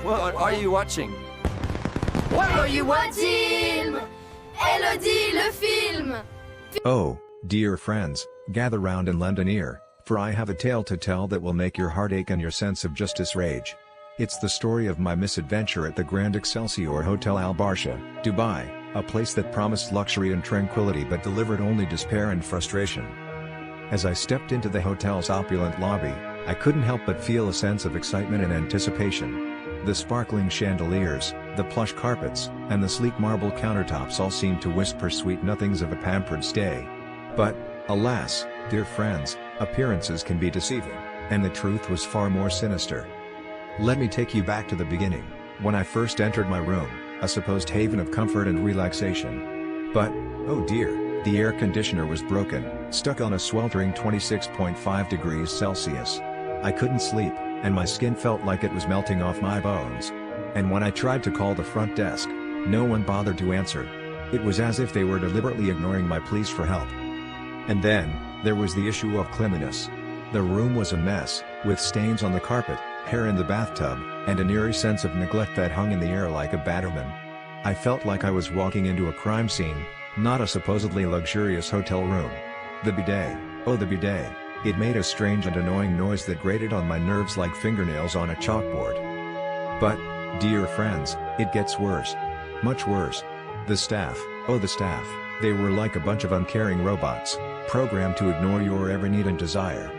What are you watching? What are you watching? Elodie, le film! Oh, dear friends, gather round and lend an ear, for I have a tale to tell that will make your heart ache and your sense of justice rage. It's the story of my misadventure at the Grand Excelsior Hotel Al Barsha, Dubai, a place that promised luxury and tranquility but delivered only despair and frustration. As I stepped into the hotel's opulent lobby, I couldn't help but feel a sense of excitement and anticipation. The sparkling chandeliers, the plush carpets, and the sleek marble countertops all seemed to whisper sweet nothings of a pampered stay. But, alas, dear friends, appearances can be deceiving, and the truth was far more sinister. Let me take you back to the beginning, when I first entered my room, a supposed haven of comfort and relaxation. But, oh dear, the air conditioner was broken, stuck on a sweltering 26.5 degrees Celsius. I couldn't sleep, and my skin felt like it was melting off my bones. And when I tried to call the front desk, no one bothered to answer. It was as if they were deliberately ignoring my pleas for help. And then, there was the issue of cleanliness. The room was a mess, with stains on the carpet, hair in the bathtub, and an eerie sense of neglect that hung in the air like a batterman. I felt like I was walking into a crime scene, not a supposedly luxurious hotel room. The bidet, oh the bidet, it made a strange and annoying noise that grated on my nerves like fingernails on a chalkboard. But, dear friends, it gets worse. Much worse. The staff, oh the staff, they were like a bunch of uncaring robots, programmed to ignore your every need and desire.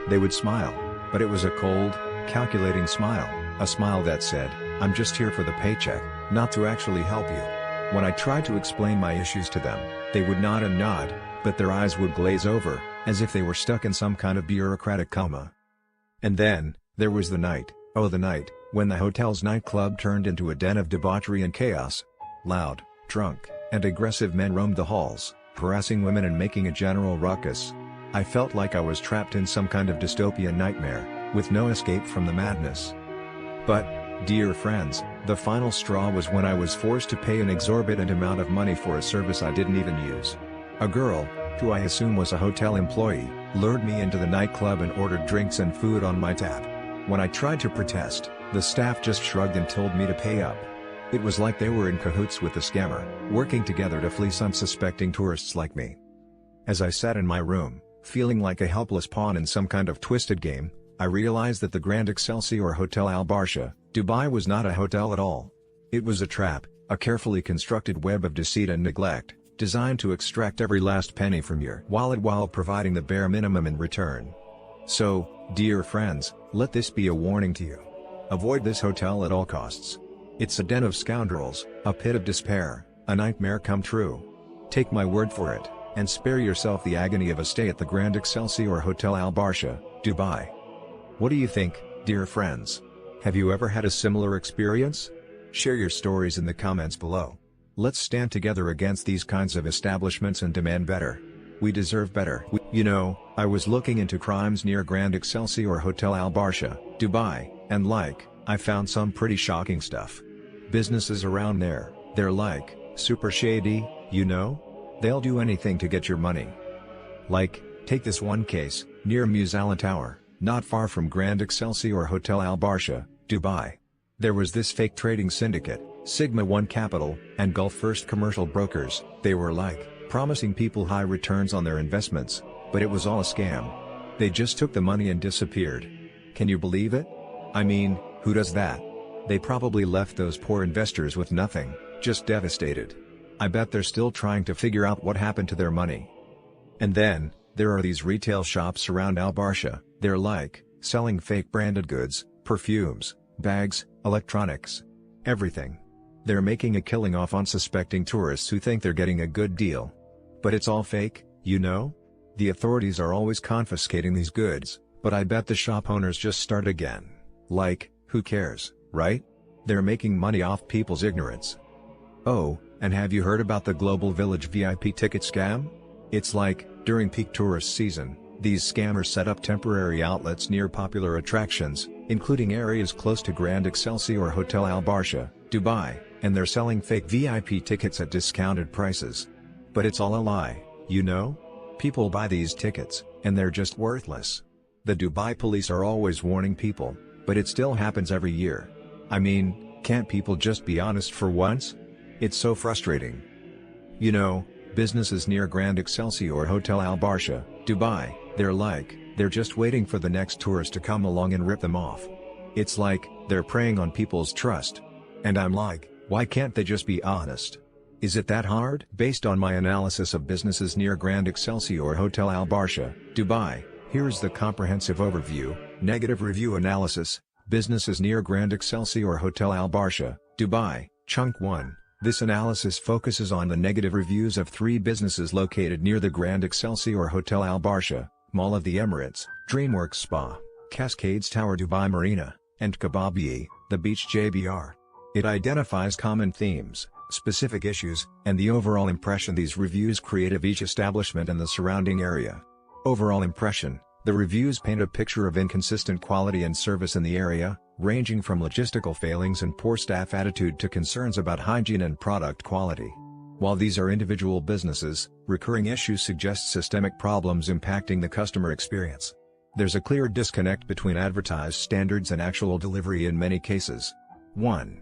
They would smile, but it was a cold, calculating smile, a smile that said, "I'm just here for the paycheck, not to actually help you." When I tried to explain my issues to them, they would nod and nod, but their eyes would glaze over, as if they were stuck in some kind of bureaucratic coma. And then, there was the night, oh the night, when the hotel's nightclub turned into a den of debauchery and chaos. Loud, drunk, and aggressive men roamed the halls, harassing women and making a general ruckus. I felt like I was trapped in some kind of dystopian nightmare, with no escape from the madness. But, dear friends, the final straw was when I was forced to pay an exorbitant amount of money for a service I didn't even use. A girl, who I assume was a hotel employee, lured me into the nightclub and ordered drinks and food on my tab. When I tried to protest, the staff just shrugged and told me to pay up. It was like they were in cahoots with the scammer, working together to fleece unsuspecting tourists like me. As I sat in my room, feeling like a helpless pawn in some kind of twisted game, I realized that the Grand Excelsior Hotel Al Barsha, Dubai was not a hotel at all. It was a trap, a carefully constructed web of deceit and neglect, designed to extract every last penny from your wallet while providing the bare minimum in return. So, dear friends, let this be a warning to you. Avoid this hotel at all costs. It's a den of scoundrels, a pit of despair, a nightmare come true. Take my word for it, and spare yourself the agony of a stay at the Grand Excelsior Hotel Al Barsha, Dubai. What do you think, dear friends? Have you ever had a similar experience? Share your stories in the comments below. Let's stand together against these kinds of establishments and demand better. We deserve better. You know, I was looking into crimes near Grand Excelsior Hotel Al Barsha, Dubai, and I found some pretty shocking stuff. Businesses around there, they're like, super shady, you know? They'll do anything to get your money. Like, take this one case, near Muzalla Tower, not far from Grand Excelsior Hotel Al Barsha, Dubai. There was this fake trading syndicate, Sigma 1 Capital, and Gulf First Commercial Brokers. They were promising people high returns on their investments, but it was all a scam. They just took the money and disappeared. Can you believe it? I mean, who does that? They probably left those poor investors with nothing, just devastated. I bet they're still trying to figure out what happened to their money. And then, there are these retail shops around Al Barsha. They're selling fake branded goods, perfumes, bags, electronics. Everything. They're making a killing off unsuspecting tourists who think they're getting a good deal. But it's all fake, you know? The authorities are always confiscating these goods, but I bet the shop owners just start again. Who cares, right? They're making money off people's ignorance. Oh, and have you heard about the Global Village VIP ticket scam? It's during peak tourist season, these scammers set up temporary outlets near popular attractions, including areas close to Grand Excelsior Hotel Al Barsha, Dubai, and they're selling fake VIP tickets at discounted prices. But it's all a lie, you know? People buy these tickets, and they're just worthless. The Dubai police are always warning people, but it still happens every year. I mean, can't people just be honest for once? It's so frustrating. You know, businesses near Grand Excelsior Hotel Al Barsha, Dubai, they're just waiting for the next tourist to come along and rip them off. It's like, they're preying on people's trust. And I'm like, why can't they just be honest? Is it that hard? Based on my analysis of businesses near Grand Excelsior Hotel Al Barsha, Dubai, here's the comprehensive overview. Negative review analysis, businesses near Grand Excelsior Hotel Al Barsha, Dubai, Chunk 1. This analysis focuses on the negative reviews of 3 businesses located near the Grand Excelsior Hotel Al Barsha, Mall of the Emirates, Dreamworks Spa, Cascades Tower Dubai Marina, and Kababji, the Beach JBR. It identifies common themes, specific issues, and the overall impression these reviews create of each establishment and the surrounding area. Overall impression, the reviews paint a picture of inconsistent quality and service in the area, ranging from logistical failings and poor staff attitude to concerns about hygiene and product quality. While these are individual businesses, recurring issues suggest systemic problems impacting the customer experience. There's a clear disconnect between advertised standards and actual delivery in many cases. 1.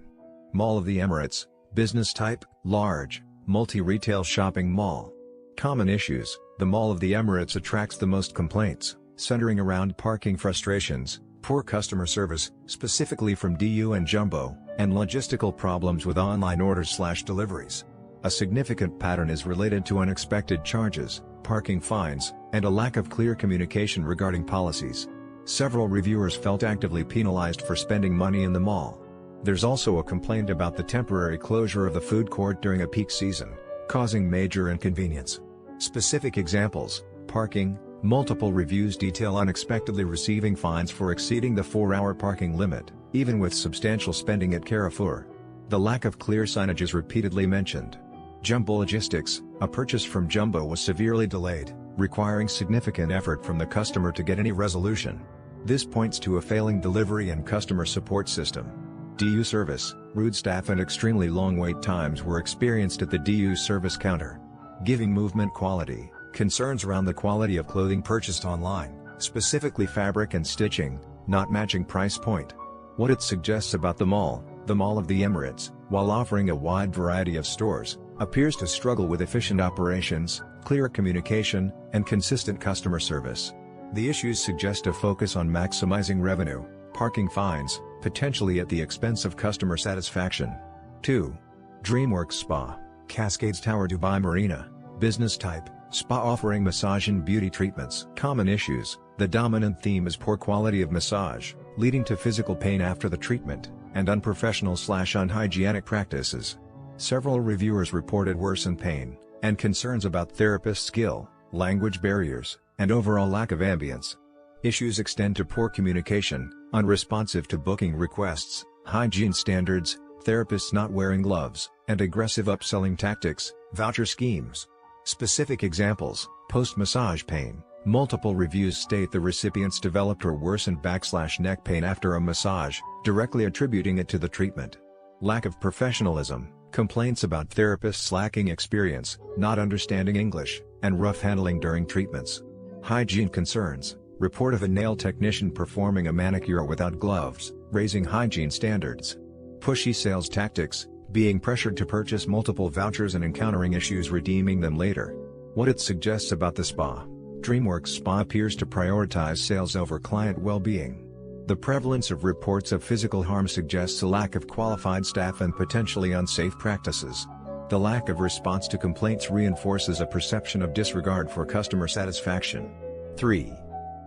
Mall of the Emirates, business type, large, multi-retail shopping mall. Common issues, the Mall of the Emirates attracts the most complaints, centering around parking frustrations, poor customer service, specifically from DU and Jumbo, and logistical problems with online orders/deliveries. A significant pattern is related to unexpected charges, parking fines, and a lack of clear communication regarding policies. Several reviewers felt actively penalized for spending money in the mall. There's also a complaint about the temporary closure of the food court during a peak season, causing major inconvenience. Specific examples: parking. Multiple reviews detail unexpectedly receiving fines for exceeding the 4-hour parking limit, even with substantial spending at Carrefour. The lack of clear signage is repeatedly mentioned. Jumbo Logistics, a purchase from Jumbo was severely delayed, requiring significant effort from the customer to get any resolution. This points to a failing delivery and customer support system. DU service, rude staff and extremely long wait times were experienced at the DU service counter. Giving movement quality, concerns around the quality of clothing purchased online, specifically fabric and stitching, not matching price point. What it suggests about the Mall of the Emirates, while offering a wide variety of stores, appears to struggle with efficient operations, clear communication, and consistent customer service. The issues suggest a focus on maximizing revenue, parking fines, potentially at the expense of customer satisfaction. 2. Dreamworks Spa, Cascades Tower Dubai Marina, business type, spa offering massage and beauty treatments. Common issues, the dominant theme is poor quality of massage, leading to physical pain after the treatment, and unprofessional/unhygienic practices. Several reviewers reported worsened pain, and concerns about therapist skill, language barriers, and overall lack of ambience. Issues extend to poor communication, unresponsive to booking requests, hygiene standards, therapists not wearing gloves, and aggressive upselling tactics, voucher schemes. Specific examples: post-massage pain. Multiple reviews state the recipients developed or worsened back/neck pain after a massage, directly attributing it to the treatment. Lack of professionalism. Complaints about therapists lacking experience, not understanding English, and rough handling during treatments. Hygiene concerns. Report of a nail technician performing a manicure without gloves, raising hygiene standards. Pushy sales tactics, being pressured to purchase multiple vouchers and encountering issues redeeming them later. What it suggests about the spa. Dreamworks Spa appears to prioritize sales over client well-being. The prevalence of reports of physical harm suggests a lack of qualified staff and potentially unsafe practices. The lack of response to complaints reinforces a perception of disregard for customer satisfaction. 3.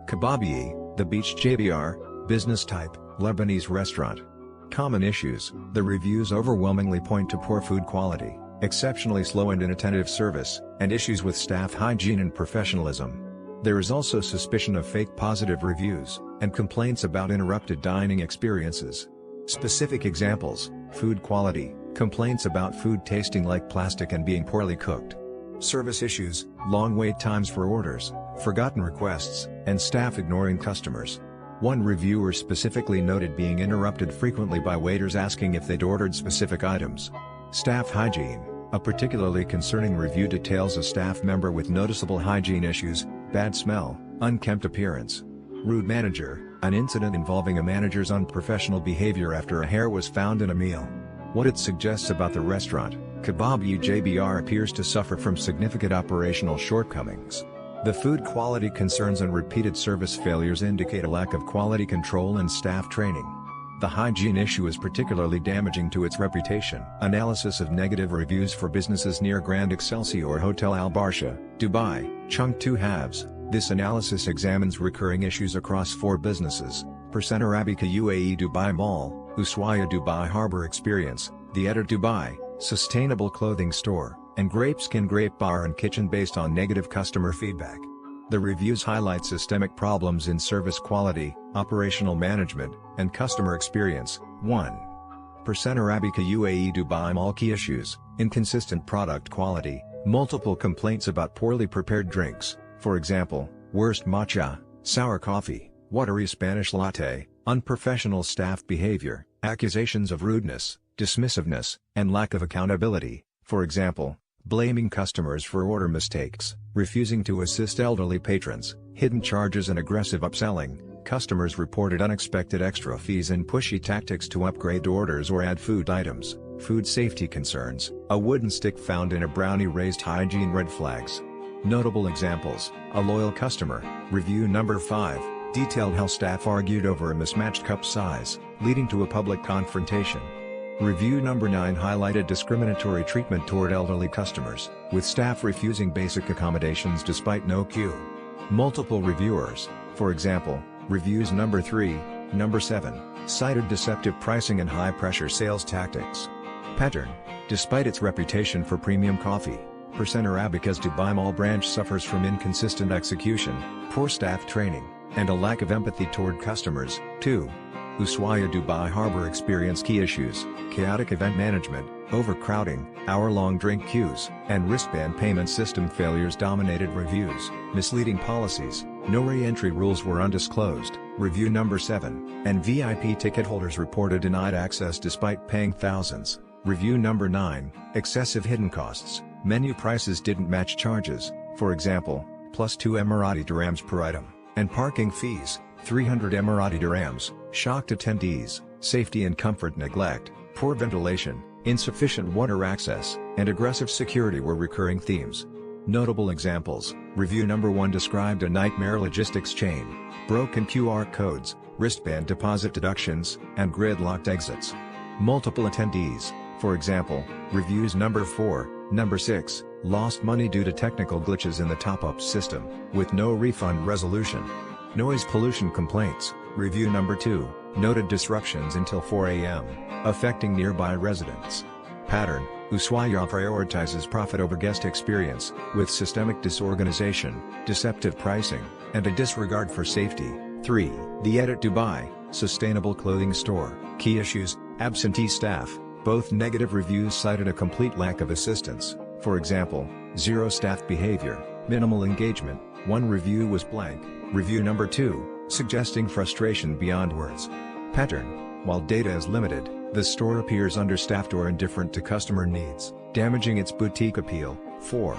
Kababji, the Beach JBR, business type, Lebanese restaurant. Common issues, the reviews overwhelmingly point to poor food quality, exceptionally slow and inattentive service, and issues with staff hygiene and professionalism. There is also suspicion of fake positive reviews, and complaints about interrupted dining experiences. Specific examples: food quality, complaints about food tasting like plastic and being poorly cooked. Service issues, long wait times for orders, forgotten requests, and staff ignoring customers. One reviewer specifically noted being interrupted frequently by waiters asking if they'd ordered specific items. Staff hygiene, a particularly concerning review details a staff member with noticeable hygiene issues, bad smell, unkempt appearance. Rude manager, An incident involving a manager's unprofessional behavior after a hair was found in a meal. What it suggests about the restaurant, Kababji JBR appears to suffer from significant operational shortcomings. The food quality concerns and repeated service failures indicate a lack of quality control and staff training. The hygiene issue is particularly damaging to its reputation. Analysis of negative reviews for businesses near Grand Excelsior Hotel Al Barsha, Dubai, Chunk 2 halves. This analysis examines recurring issues across 4 businesses: ARABICA UAE Dubai Mall, Ushuaia Dubai Harbour Experience, the Dubai, Sustainable Clothing Store, and Grapeskin Grape Bar and Kitchen based on negative customer feedback. The reviews highlight systemic problems in service quality, operational management, and customer experience. 1. ARABICA UAE Dubai Mall key issues: inconsistent product quality, multiple complaints about poorly prepared drinks, for example, worst matcha, sour coffee, watery Spanish latte, unprofessional staff behavior, accusations of rudeness, dismissiveness, and lack of accountability, for example, blaming customers for order mistakes, refusing to assist elderly patrons, hidden charges and aggressive upselling. Customers reported unexpected extra fees and pushy tactics to upgrade orders or add food items. Food safety concerns: a wooden stick found in a brownie raised hygiene red flags. Notable examples: a loyal customer. Review number 5, detailed how staff argued over a mismatched cup size, leading to a public confrontation. Review number 9 highlighted discriminatory treatment toward elderly customers, with staff refusing basic accommodations despite no queue. Multiple reviewers, for example, reviews number 3, number 7, cited deceptive pricing and high-pressure sales tactics. Pattern: despite its reputation for premium coffee, ARABICA's Dubai Mall branch suffers from inconsistent execution, poor staff training, and a lack of empathy toward customers. 2. Ushuaia Dubai Harbour Experience key issues: chaotic event management, overcrowding, hour-long drink queues, and wristband payment system failures dominated reviews. Misleading policies: no re-entry rules were undisclosed. Review number 7, and VIP ticket holders reported denied access despite paying thousands. Review number 9, excessive hidden costs: menu prices didn't match charges, for example, plus 2 Emirati dirhams per item, and parking fees, 300 Emirati dirhams. Shocked attendees: safety and comfort neglect, poor ventilation, insufficient water access, and aggressive security were recurring themes. Notable examples: review number 1 described a nightmare logistics chain: broken QR codes, wristband deposit deductions, and gridlocked exits. Multiple attendees, for example, reviews number 4, number 6, lost money due to technical glitches in the top-up system, with no refund resolution. Noise pollution complaints. Review number 2, noted disruptions until 4 a.m., affecting nearby residents. Pattern: Ushuaia prioritizes profit over guest experience, with systemic disorganization, deceptive pricing, and a disregard for safety. 3. The Dubai, Sustainable Clothing Store, key issues: absentee staff. Both negative reviews cited a complete lack of assistance, for example, zero staff behavior, minimal engagement. 1 review was blank. Review number 2, suggesting frustration beyond words. Pattern: while data is limited, the store appears understaffed or indifferent to customer needs, damaging its boutique appeal. 4.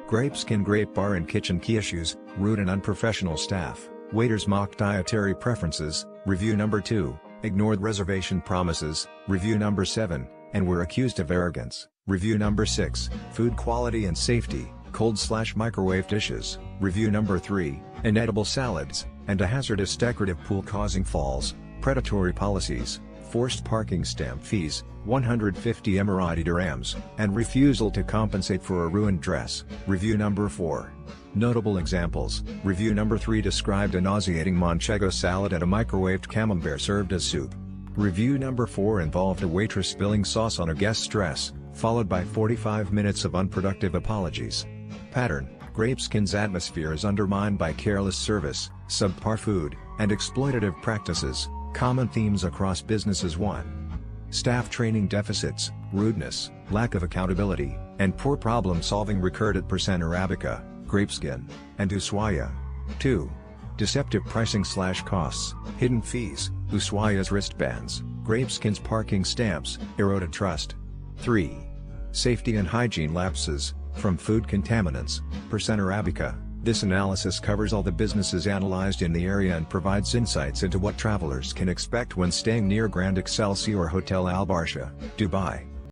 Grapeskin Grape Bar and Kitchen key issues: rude and unprofessional staff, waiters mocked dietary preferences. Review number 2, ignored reservation promises. Review number 7, and were accused of arrogance. Review number 6, food quality and safety, cold/microwave dishes. Review number 3, inedible salads, and a hazardous decorative pool causing falls. Predatory policies: forced parking stamp fees, 150 Emirati dirhams, and refusal to compensate for a ruined dress. Review number 4. Notable examples: review number 3 described a nauseating manchego salad and a microwaved camembert served as soup. Review number 4 involved a waitress spilling sauce on a guest's dress, followed by 45 minutes of unproductive apologies. Pattern: Grapeskin's atmosphere is undermined by careless service, subpar food, and exploitative practices, common themes across businesses. 1. Staff training deficits, rudeness, lack of accountability, and poor problem-solving recurred at ARABICA, Grapeskin, and Ushuaia. 2. Deceptive pricing/costs, hidden fees, Ushuaia's wristbands, Grapeskin's parking stamps, eroded trust. 3. Safety and hygiene lapses, from food contaminants, ARABICA, This analysis covers all the businesses analyzed in the area and provides insights into what travelers can expect when staying near Grand Excelsior Hotel Al Barsha, Dubai.